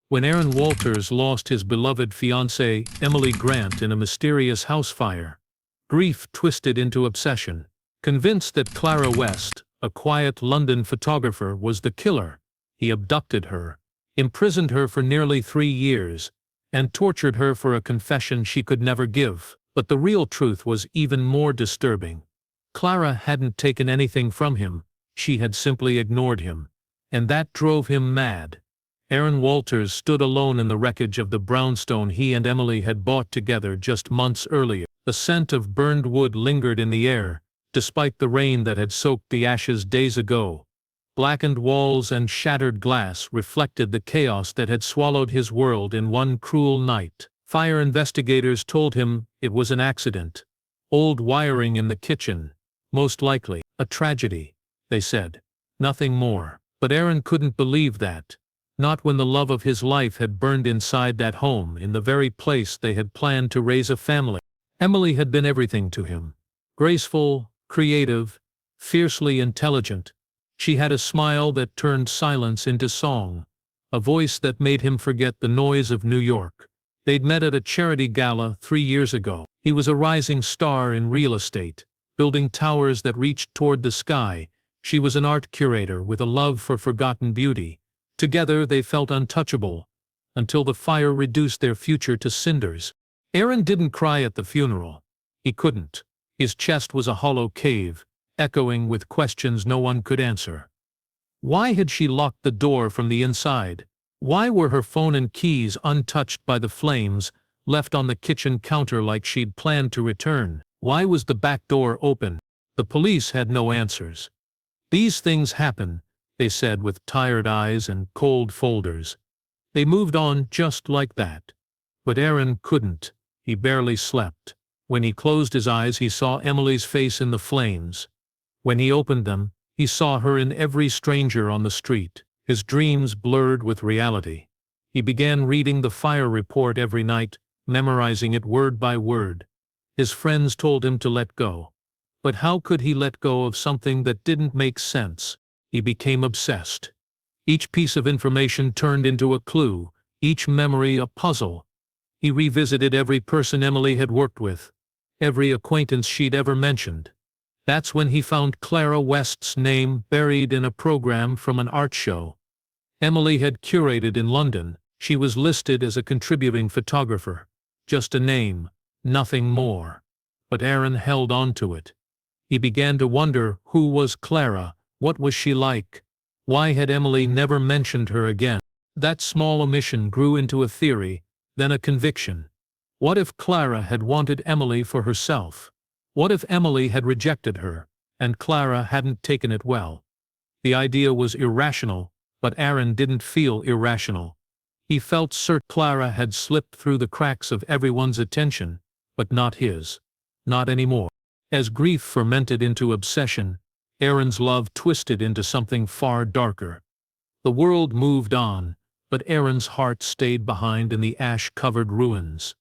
When Aaron Walters lost his beloved fiancée, Emily Grant, in a mysterious house fire, grief twisted into obsession. Convinced that Clara West, a quiet London photographer, was the killer, he abducted her, imprisoned her for nearly 3 years, and tortured her for a confession she could never give. But the real truth was even more disturbing. Clara hadn't taken anything from him, she had simply ignored him. And that drove him mad. Aaron Walters stood alone in the wreckage of the brownstone he and Emily had bought together just months earlier. The scent of burned wood lingered in the air, despite the rain that had soaked the ashes days ago. Blackened walls and shattered glass reflected the chaos that had swallowed his world in one cruel night. Fire investigators told him it was an accident. Old wiring in the kitchen. Most likely, a tragedy, they said. Nothing more. But Aaron couldn't believe that. Not when the love of his life had burned inside that home, in the very place they had planned to raise a family. Emily had been everything to him. Graceful, creative, fiercely intelligent. She had a smile that turned silence into song. A voice that made him forget the noise of New York. They'd met at a charity gala 3 years ago. He was a rising star in real estate, building towers that reached toward the sky. She was an art curator with a love for forgotten beauty. Together they felt untouchable, until the fire reduced their future to cinders. Aaron didn't cry at the funeral. He couldn't. His chest was a hollow cave, echoing with questions no one could answer. Why had she locked the door from the inside? Why were her phone and keys untouched by the flames, left on the kitchen counter like she'd planned to return? Why was the back door open? The police had no answers. These things happen, they said with tired eyes and cold folders. They moved on just like that. But Aaron couldn't. He barely slept. When he closed his eyes, he saw Emily's face in the flames. When he opened them, he saw her in every stranger on the street. His dreams blurred with reality. He began reading the fire report every night, memorizing it word by word. His friends told him to let go. But how could he let go of something that didn't make sense? He became obsessed. Each piece of information turned into a clue, each memory a puzzle. He revisited every person Emily had worked with, every acquaintance she'd ever mentioned. That's when he found Clara West's name buried in a program from an art show Emily had curated in London. She was listed as a contributing photographer. Just a name, nothing more. But Aaron held on to it. He began to wonder, who was Clara? What was she like? Why had Emily never mentioned her again? That small omission grew into a theory, then a conviction. What if Clara had wanted Emily for herself? What if Emily had rejected her, and Clara hadn't taken it well? The idea was irrational, but Aaron didn't feel irrational. He felt certain Clara had slipped through the cracks of everyone's attention, but not his. Not anymore. As grief fermented into obsession, Aaron's love twisted into something far darker. The world moved on, but Aaron's heart stayed behind in the ash-covered ruins.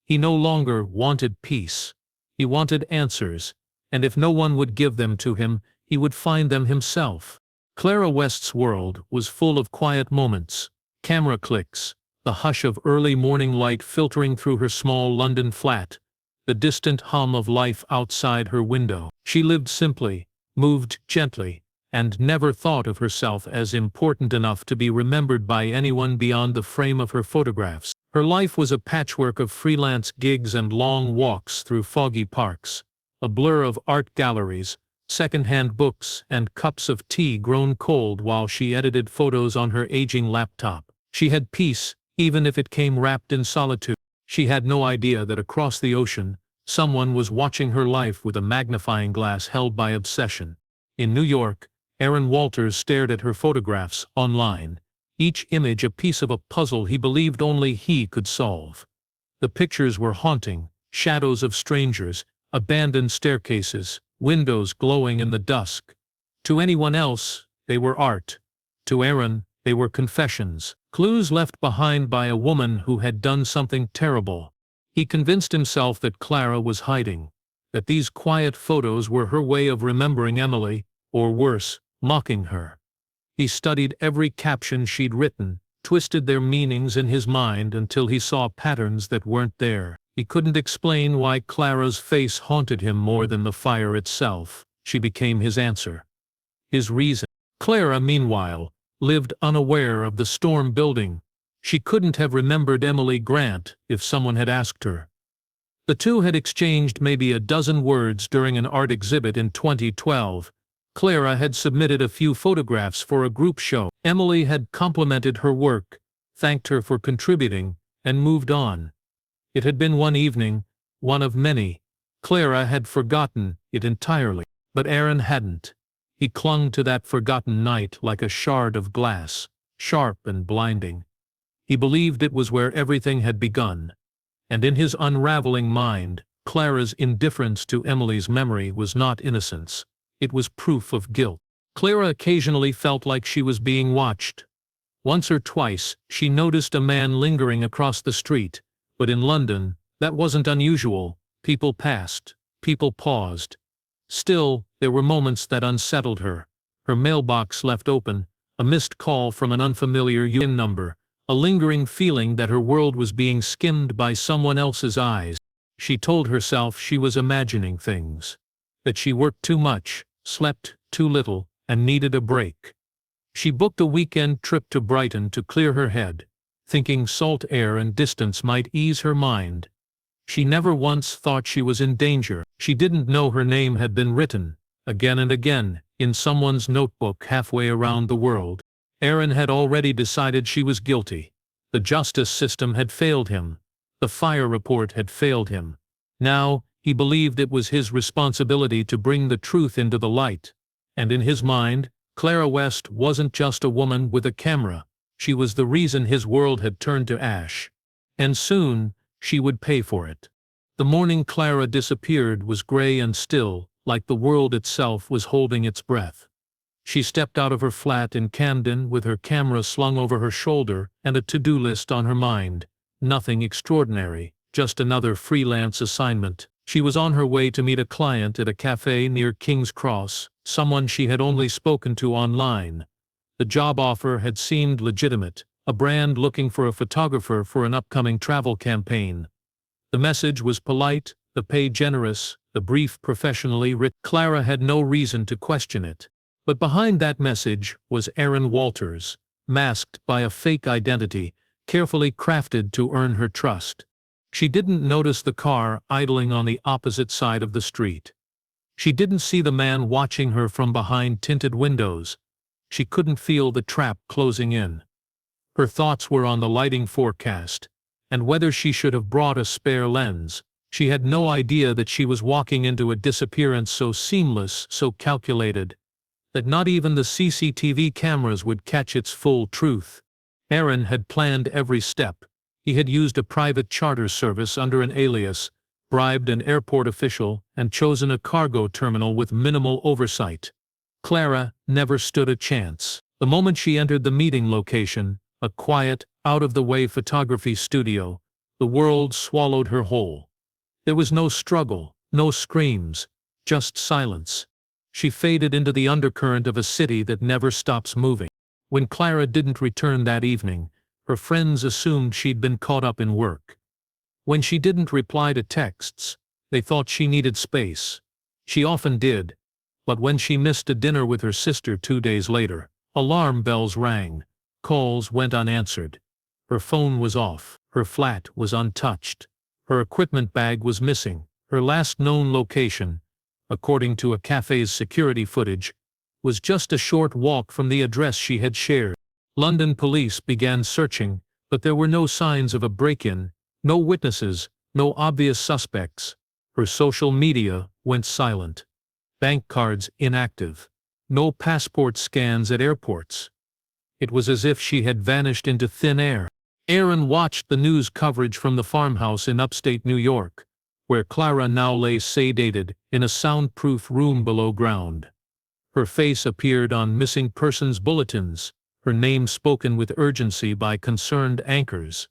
He no longer wanted peace. He wanted answers, and if no one would give them to him, he would find them himself. Clara West's world was full of quiet moments, camera clicks, the hush of early morning light filtering through her small London flat, the distant hum of life outside her window. She lived simply, moved gently, and never thought of herself as important enough to be remembered by anyone beyond the frame of her photographs. Her life was a patchwork of freelance gigs and long walks through foggy parks, a blur of art galleries, second-hand books, and cups of tea grown cold while she edited photos on her aging laptop. She had peace, even if it came wrapped in solitude. She had no idea that across the ocean, someone was watching her life with a magnifying glass held by obsession. In New York, Aaron Walters stared at her photographs online, each image a piece of a puzzle he believed only he could solve. The pictures were haunting, shadows of strangers, abandoned staircases, windows glowing in the dusk. To anyone else, they were art. To Aaron, they were confessions, clues left behind by a woman who had done something terrible. He convinced himself that Clara was hiding, that these quiet photos were her way of remembering Emily, or worse, mocking her. He studied every caption she'd written, twisted their meanings in his mind until he saw patterns that weren't there. He couldn't explain why Clara's face haunted him more than the fire itself. She became his answer. His reason. Clara, meanwhile, lived unaware of the storm building. She couldn't have remembered Emily Grant if someone had asked her. The two had exchanged maybe a dozen words during an art exhibit in 2012. Clara had submitted a few photographs for a group show. Emily had complimented her work, thanked her for contributing, and moved on. It had been one evening, one of many. Clara had forgotten it entirely, but Aaron hadn't. He clung to that forgotten night like a shard of glass, sharp and blinding. He believed it was where everything had begun. And in his unraveling mind, Clara's indifference to Emily's memory was not innocence. It was proof of guilt. Clara occasionally felt like she was being watched. Once or twice, she noticed a man lingering across the street. But in London, that wasn't unusual. People passed. People paused. Still, there were moments that unsettled her. Her mailbox left open, a missed call from an unfamiliar UN number, a lingering feeling that her world was being skimmed by someone else's eyes. She told herself she was imagining things. That she worked too much, slept too little, and needed a break. She booked a weekend trip to Brighton to clear her head, thinking salt air and distance might ease her mind. She never once thought she was in danger. She didn't know her name had been written, again and again, in someone's notebook halfway around the world. Aaron had already decided she was guilty. The justice system had failed him. The fire report had failed him. Now, he believed it was his responsibility to bring the truth into the light. And in his mind, Clara West wasn't just a woman with a camera. She was the reason his world had turned to ash. And soon, she would pay for it. The morning Clara disappeared was gray and still, like the world itself was holding its breath. She stepped out of her flat in Camden with her camera slung over her shoulder and a to-do list on her mind. Nothing extraordinary, just another freelance assignment. She was on her way to meet a client at a cafe near King's Cross, someone she had only spoken to online. The job offer had seemed legitimate, a brand looking for a photographer for an upcoming travel campaign. The message was polite, the pay generous, the brief professionally written. Clara had no reason to question it. But behind that message was Aaron Walters, masked by a fake identity, carefully crafted to earn her trust. She didn't notice the car idling on the opposite side of the street. She didn't see the man watching her from behind tinted windows. She couldn't feel the trap closing in. Her thoughts were on the lighting forecast, and whether she should have brought a spare lens. She had no idea that she was walking into a disappearance so seamless, so calculated, that not even the CCTV cameras would catch its full truth. Aaron had planned every step. He had used a private charter service under an alias, bribed an airport official, and chosen a cargo terminal with minimal oversight. Clara never stood a chance. The moment she entered the meeting location, a quiet, out-of-the-way photography studio, the world swallowed her whole. There was no struggle, no screams, just silence. She faded into the undercurrent of a city that never stops moving. When Clara didn't return that evening, her friends assumed she'd been caught up in work. When she didn't reply to texts, they thought she needed space. She often did. But when she missed a dinner with her sister 2 days later, alarm bells rang. Calls went unanswered. Her phone was off. Her flat was untouched. Her equipment bag was missing. Her last known location, according to a cafe's security footage, was just a short walk from the address she had shared. London police began searching, but there were no signs of a break-in, no witnesses, no obvious suspects. Her social media went silent. Bank cards inactive. No passport scans at airports. It was as if she had vanished into thin air. Aaron watched the news coverage from the farmhouse in upstate New York, where Clara now lay sedated in a soundproof room below ground. Her face appeared on missing persons bulletins, her name spoken with urgency by concerned anchors.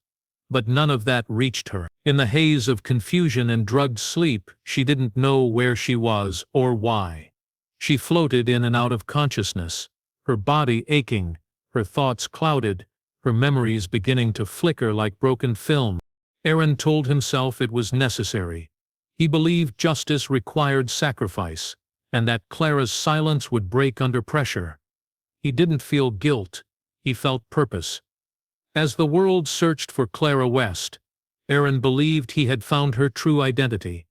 But none of that reached her. In the haze of confusion and drugged sleep, she didn't know where she was or why. She floated in and out of consciousness, her body aching, her thoughts clouded, her memories beginning to flicker like broken film. Aaron told himself it was necessary. He believed justice required sacrifice, and that Clara's silence would break under pressure. He didn't feel guilt, he felt purpose. As the world searched for Clara West, Aaron believed he had found her true identity.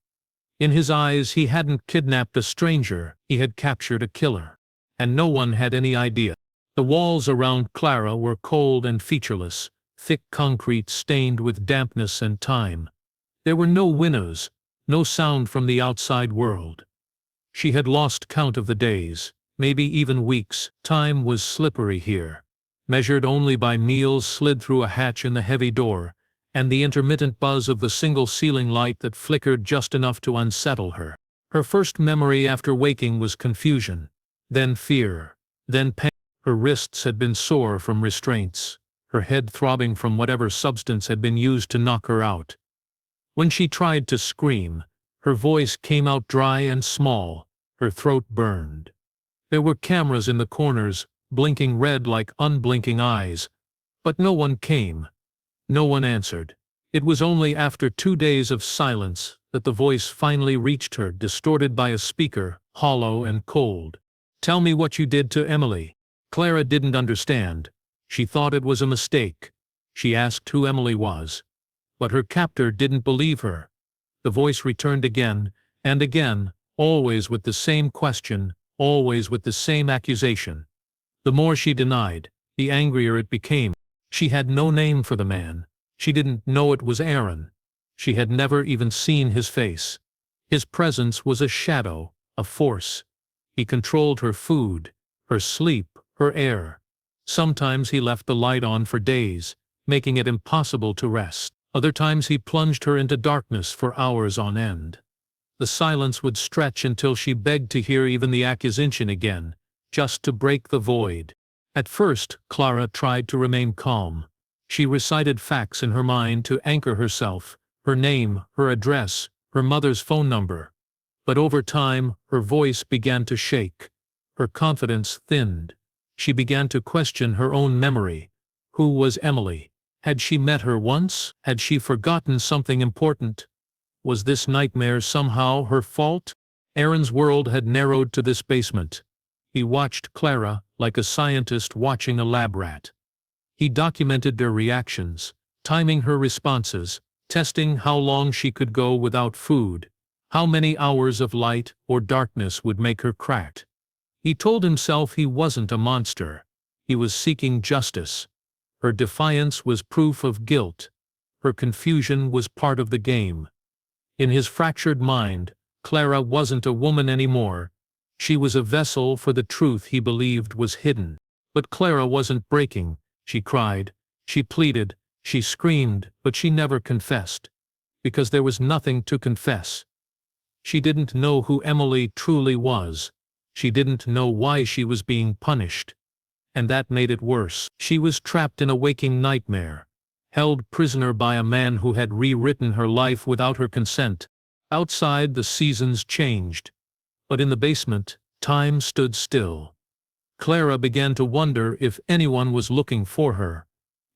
In his eyes, he hadn't kidnapped a stranger, he had captured a killer. And no one had any idea. The walls around Clara were cold and featureless, thick concrete stained with dampness and time. There were no windows, no sound from the outside world. She had lost count of the days, maybe even weeks. Time was slippery here, measured only by meals slid through a hatch in the heavy door, and the intermittent buzz of the single ceiling light that flickered just enough to unsettle her. Her first memory after waking was confusion, then fear, then pain. Her wrists had been sore from restraints, her head throbbing from whatever substance had been used to knock her out. When she tried to scream, her voice came out dry and small, her throat burned. There were cameras in the corners, blinking red like unblinking eyes, but no one came. No one answered. It was only after 2 days of silence that the voice finally reached her, distorted by a speaker, hollow and cold. "Tell me what you did to Emily." Clara didn't understand. She thought it was a mistake. She asked who Emily was. But her captor didn't believe her. The voice returned again and again, always with the same question, always with the same accusation. The more she denied, the angrier it became. She had no name for the man. She didn't know it was Aaron. She had never even seen his face. His presence was a shadow, a force. He controlled her food, her sleep, her air. Sometimes he left the light on for days, making it impossible to rest. Other times he plunged her into darkness for hours on end. The silence would stretch until she begged to hear even the accusation again, just to break the void. At first, Clara tried to remain calm. She recited facts in her mind to anchor herself, her name, her address, her mother's phone number. But over time, her voice began to shake. Her confidence thinned. She began to question her own memory. Who was Emily? Had she met her once? Had she forgotten something important? Was this nightmare somehow her fault? Aaron's world had narrowed to this basement. He watched Clara like a scientist watching a lab rat. He documented their reactions, timing her responses, testing how long she could go without food, how many hours of light or darkness would make her cracked. He told himself he wasn't a monster. He was seeking justice. Her defiance was proof of guilt. Her confusion was part of the game. In his fractured mind, Clara wasn't a woman anymore. She was a vessel for the truth he believed was hidden. But Clara wasn't breaking. She cried, she pleaded, she screamed, but she never confessed. Because there was nothing to confess. She didn't know who Emily truly was. She didn't know why she was being punished. And that made it worse. She was trapped in a waking nightmare, held prisoner by a man who had rewritten her life without her consent. Outside, the seasons changed. But in the basement, time stood still. Clara began to wonder if anyone was looking for her,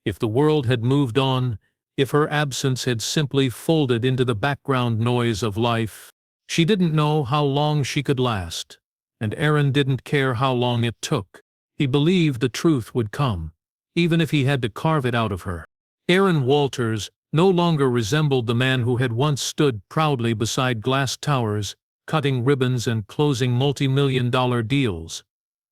if the world had moved on, if her absence had simply folded into the background noise of life. She didn't know how long she could last, and Aaron didn't care how long it took. He believed the truth would come, even if he had to carve it out of her. Aaron Walters no longer resembled the man who had once stood proudly beside glass towers, cutting ribbons and closing multi-million-dollar deals.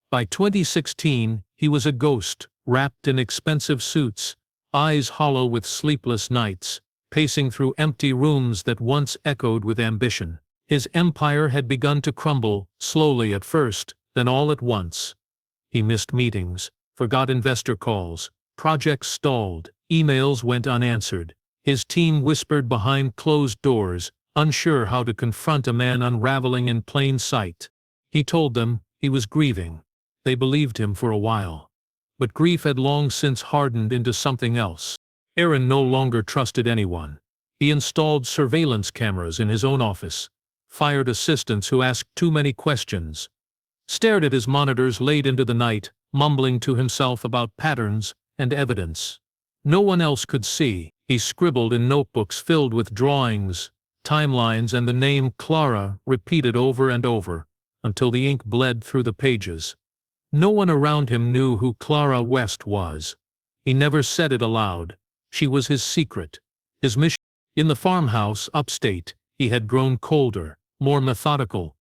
By 2016, he was a ghost, wrapped in expensive suits, eyes hollow with sleepless nights, pacing through empty rooms that once echoed with ambition. His empire had begun to crumble, slowly at first, then all at once. He missed meetings, forgot investor calls, projects stalled, emails went unanswered. His team whispered behind closed doors, unsure how to confront a man unraveling in plain sight. He told them he was grieving. They believed him for a while. But grief had long since hardened into something else. Aaron no longer trusted anyone. He installed surveillance cameras in his own office, fired assistants who asked too many questions, stared at his monitors late into the night, mumbling to himself about patterns, and evidence. No one else could see. He scribbled in notebooks filled with drawings, timelines, and the name Clara repeated over and over, until the ink bled through the pages. No one around him knew who Clara West was. He never said it aloud. She was his secret, his mission. In the farmhouse upstate, he had grown colder, more methodical.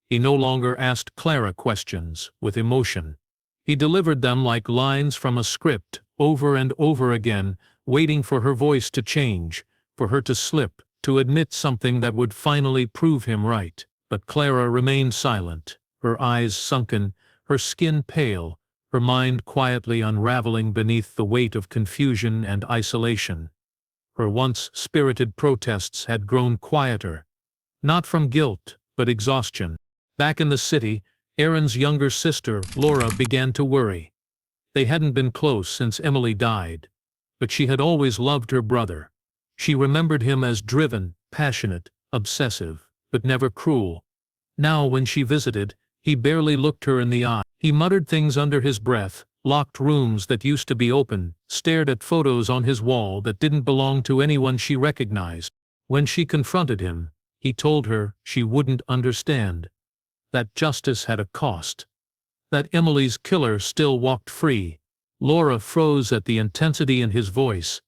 He no longer asked Clara questions with emotion. He delivered them like lines from a script, over and over again, waiting for her voice to change, for her to slip, to admit something that would finally prove him right. But Clara remained silent, her eyes sunken, her skin pale, her mind quietly unraveling beneath the weight of confusion and isolation. Her once spirited protests had grown quieter, not from guilt, but exhaustion. Back in the city, Aaron's younger sister, Laura, began to worry. They hadn't been close since Emily died, but she had always loved her brother. She remembered him as driven, passionate, obsessive, but never cruel. Now when she visited, he barely looked her in the eye. He muttered things under his breath, locked rooms that used to be open, stared at photos on his wall that didn't belong to anyone she recognized. When she confronted him, he told her she wouldn't understand. That justice had a cost. That Emily's killer still walked free. Laura froze at the intensity in his voice.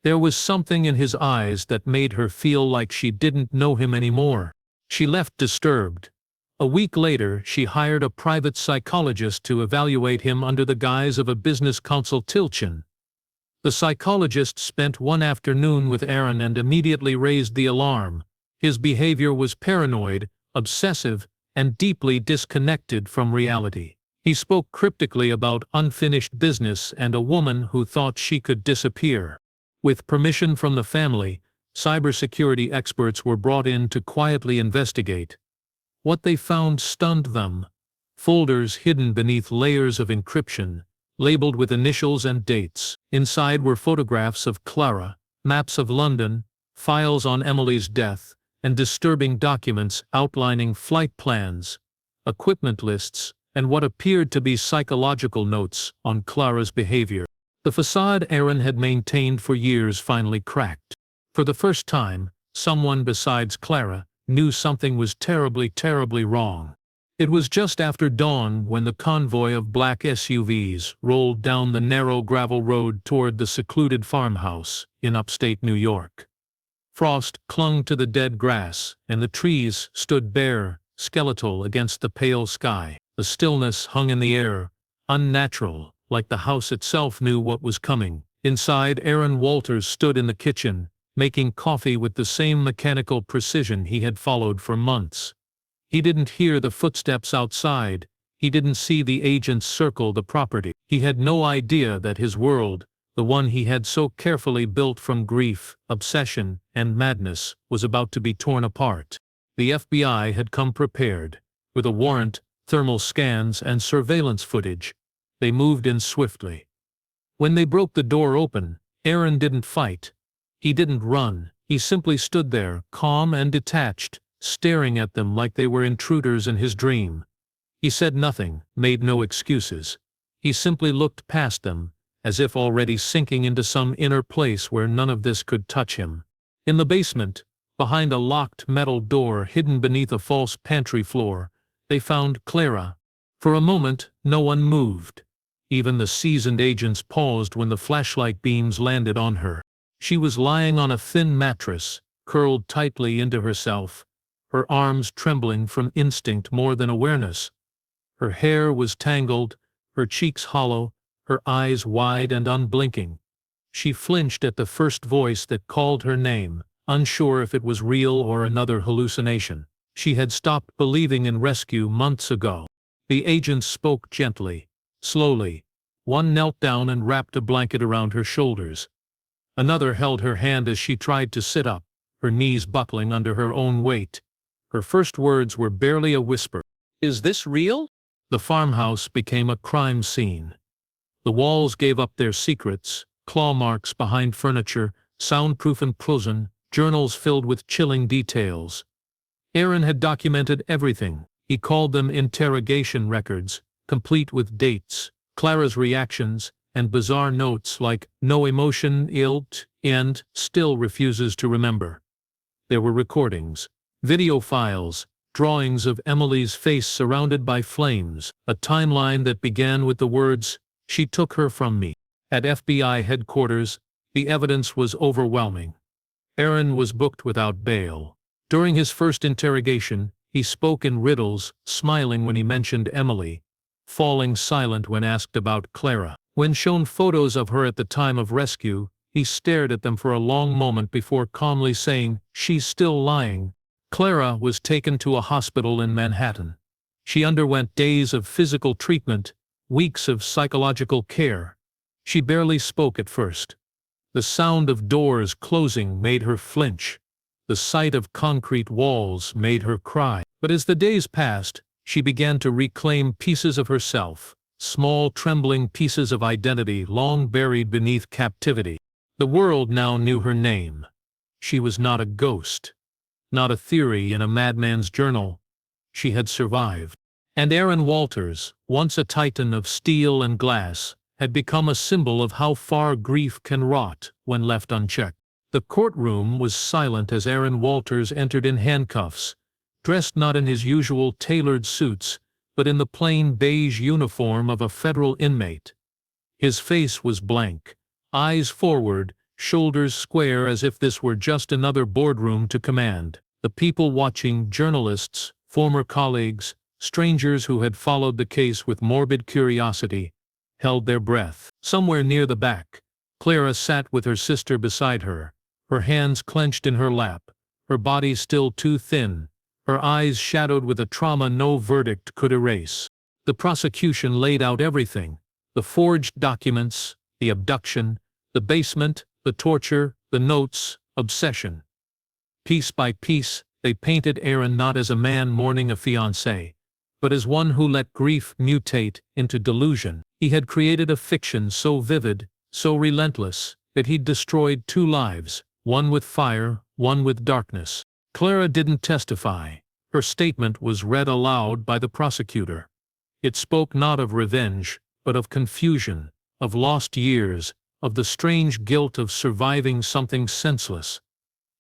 There was something in his eyes that made her feel like she didn't know him anymore. She left disturbed. A week later, she hired a private psychologist to evaluate him under the guise of a business consultation. The psychologist spent one afternoon with Aaron and immediately raised the alarm. His behavior was paranoid, obsessive, and deeply disconnected from reality. He spoke cryptically about unfinished business and a woman who thought she could disappear. With permission from the family, cybersecurity experts were brought in to quietly investigate. What they found stunned them. Folders hidden beneath layers of encryption, labeled with initials and dates. Inside were photographs of Clara, maps of London, files on Emily's death, and disturbing documents outlining flight plans, equipment lists, and what appeared to be psychological notes on Clara's behavior. The facade Aaron had maintained for years finally cracked. For the first time, someone besides Clara knew something was terribly, terribly wrong. It was just after dawn when the convoy of black SUVs rolled down the narrow gravel road toward the secluded farmhouse in upstate New York. Frost clung to the dead grass, and the trees stood bare, skeletal against the pale sky. The stillness hung in the air, unnatural, like the house itself knew what was coming. Inside, Aaron Walters stood in the kitchen, making coffee with the same mechanical precision he had followed for months. He didn't hear the footsteps outside. He didn't see the agents circle the property. He had no idea that his world, the one he had so carefully built from grief, obsession, and madness, was about to be torn apart. The FBI had come prepared. With a warrant, thermal scans, and surveillance footage, they moved in swiftly. When they broke the door open, Aaron didn't fight. He didn't run. He simply stood there, calm and detached, staring at them like they were intruders in his dream. He said nothing, made no excuses. He simply looked past them, as if already sinking into some inner place where none of this could touch him. In the basement, behind a locked metal door hidden beneath a false pantry floor, they found Clara. For a moment, no one moved. Even the seasoned agents paused when the flashlight beams landed on her. She was lying on a thin mattress, curled tightly into herself, her arms trembling from instinct more than awareness. Her hair was tangled, her cheeks hollow, her eyes wide and unblinking. She flinched at the first voice that called her name, unsure if it was real or another hallucination. She had stopped believing in rescue months ago. The agents spoke gently, slowly. One knelt down and wrapped a blanket around her shoulders. Another held her hand as she tried to sit up, her knees buckling under her own weight. Her first words were barely a whisper. "Is this real?" The farmhouse became a crime scene. The walls gave up their secrets, claw marks behind furniture, soundproof and prison, journals filled with chilling details. Aaron had documented everything. He called them interrogation records, complete with dates, Clara's reactions, and bizarre notes like "no emotion, ilt," and "still refuses to remember." There were recordings, video files, drawings of Emily's face surrounded by flames, a timeline that began with the words, "She took her from me." At FBI headquarters, the evidence was overwhelming. Aaron was booked without bail. During his first interrogation, he spoke in riddles, smiling when he mentioned Emily, falling silent when asked about Clara. When shown photos of her at the time of rescue, he stared at them for a long moment before calmly saying, "She's still lying." Clara was taken to a hospital in Manhattan. She underwent days of physical treatment, weeks of psychological care. She barely spoke at first. The sound of doors closing made her flinch. The sight of concrete walls made her cry. But as the days passed, she began to reclaim pieces of herself, small trembling pieces of identity long buried beneath captivity. The world now knew her name. She was not a ghost, not a theory in a madman's journal. She had survived. And Aaron Walters, once a titan of steel and glass, had become a symbol of how far grief can rot when left unchecked. The courtroom was silent as Aaron Walters entered in handcuffs, dressed not in his usual tailored suits, but in the plain beige uniform of a federal inmate. His face was blank, eyes forward, shoulders square as if this were just another boardroom to command. The people watching, journalists, former colleagues, strangers who had followed the case with morbid curiosity, held their breath. Somewhere near the back, Clara sat with her sister beside her, her hands clenched in her lap, her body still too thin, her eyes shadowed with a trauma no verdict could erase. The prosecution laid out everything: the forged documents, the abduction, the basement, the torture, the notes, obsession. Piece by piece, they painted Aaron not as a man mourning a fiancée, but as one who let grief mutate into delusion. He had created a fiction so vivid, so relentless, that he'd destroyed two lives, one with fire, one with darkness. Clara didn't testify. Her statement was read aloud by the prosecutor. It spoke not of revenge, but of confusion, of lost years, of the strange guilt of surviving something senseless.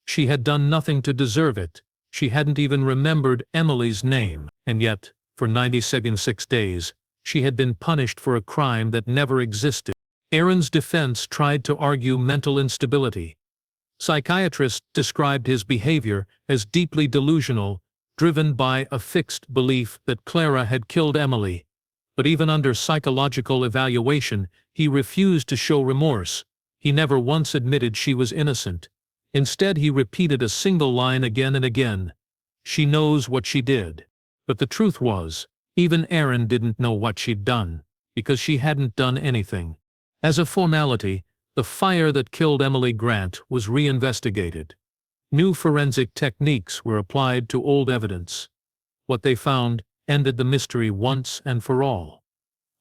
She had done nothing to deserve it. She hadn't even remembered Emily's name, and yet, for 96 days, she had been punished for a crime that never existed. Aaron's defense tried to argue mental instability. Psychiatrists described his behavior as deeply delusional, driven by a fixed belief that Clara had killed Emily. But even under psychological evaluation, he refused to show remorse. He never once admitted she was innocent. Instead, he repeated a single line again and again: "She knows what she did." But the truth was, even Aaron didn't know what she'd done, because she hadn't done anything. As a formality, the fire that killed Emily Grant was reinvestigated. New forensic techniques were applied to old evidence. What they found ended the mystery once and for all.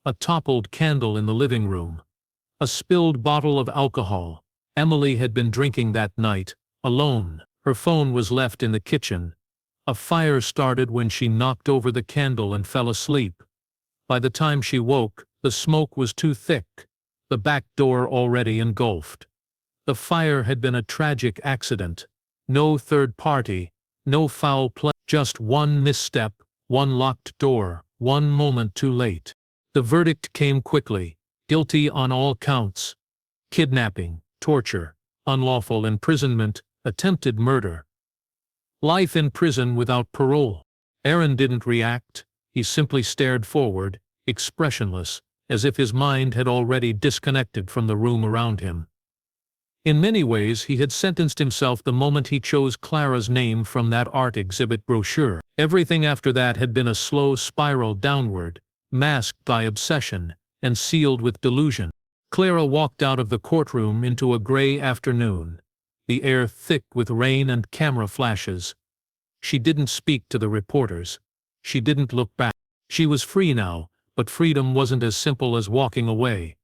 A toppled candle in the living room. A spilled bottle of alcohol. Emily had been drinking that night, alone. Her phone was left in the kitchen. A fire started when she knocked over the candle and fell asleep. By the time she woke, the smoke was too thick, the back door already engulfed. The fire had been a tragic accident. No third party, no foul play, just one misstep, one locked door, one moment too late. The verdict came quickly: guilty on all counts. Kidnapping, torture, unlawful imprisonment, attempted murder. Life in prison without parole. Aaron didn't react. He simply stared forward, expressionless, as if his mind had already disconnected from the room around him. In many ways, he had sentenced himself the moment he chose Clara's name from that art exhibit brochure. Everything after that had been a slow spiral downward, masked by obsession and sealed with delusion. Clara walked out of the courtroom into a gray afternoon, the air thick with rain and camera flashes. She didn't speak to the reporters. She didn't look back. She was free now, but freedom wasn't as simple as walking away.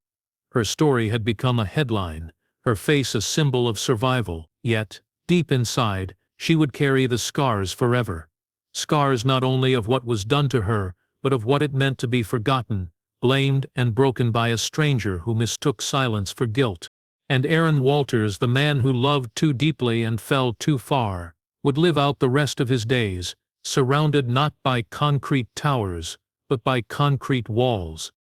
Her story had become a headline, her face a symbol of survival, yet, deep inside, she would carry the scars forever. Scars not only of what was done to her, but of what it meant to be forgotten, blamed and broken by a stranger who mistook silence for guilt. And Aaron Walters, the man who loved too deeply and fell too far, would live out the rest of his days, surrounded not by concrete towers, but by concrete walls,